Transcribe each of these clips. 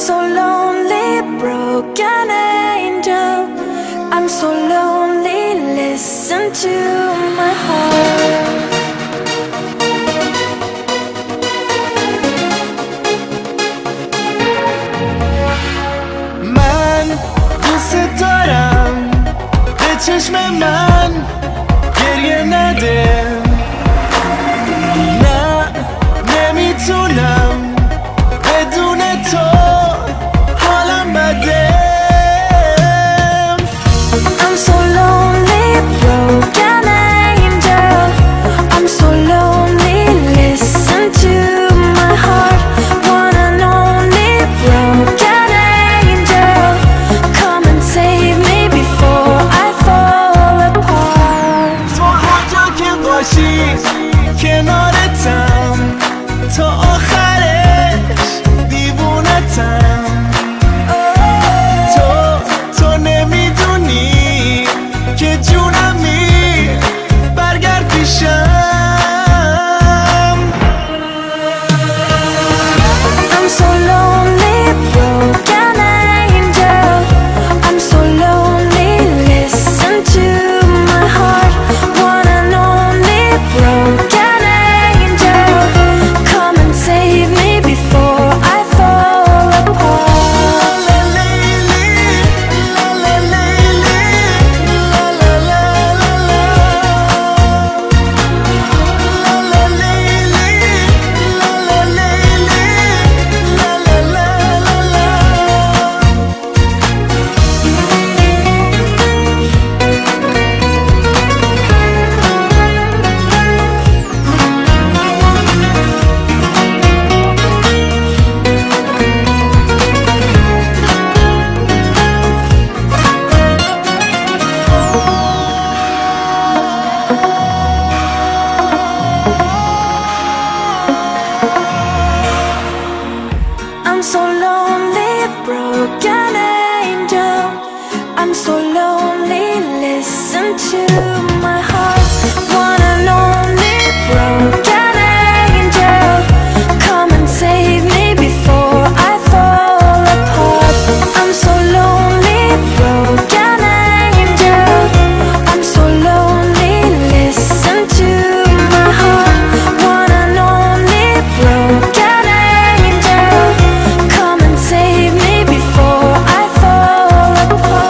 so lonely, broken angel. I'm so lonely, listen to my heart. من دوست دارم به چشم من گریه نده. نه نمیتونم بدون تو حالم بده. I'm so lonely, broken angel. I'm so lonely, listen to my heart. One and only broken angel, come and save me before I fall apart. تو هر جا که باشی کنارتم تا آخرش دیوونتم. تو نمیدونی که جونمی برگرد پیشم. I'm so lonely, broken angel. I'm so lonely, listen to my heart. One and only broken angel, come and save me before I fall apart. I'm so lonely, broken angel. I'm so lonely, listen to my heart. One and only broken angel, come and save me before I fall apart. I'm so lonely, broken angel. I'm so lonely, listen to my heart. One and only broken angel, come and save me before I fall apart.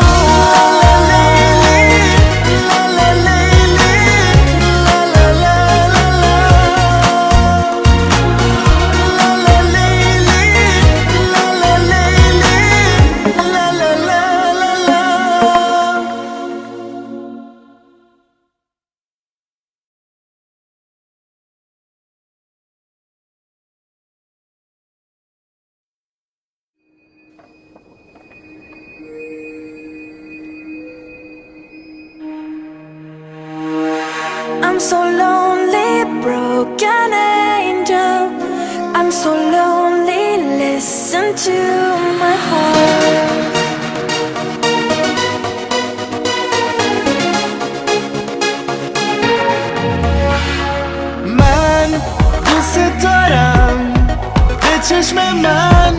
I'm so lonely, broken angel. I'm so lonely, listen to my heart. من دوست دارم به چشم من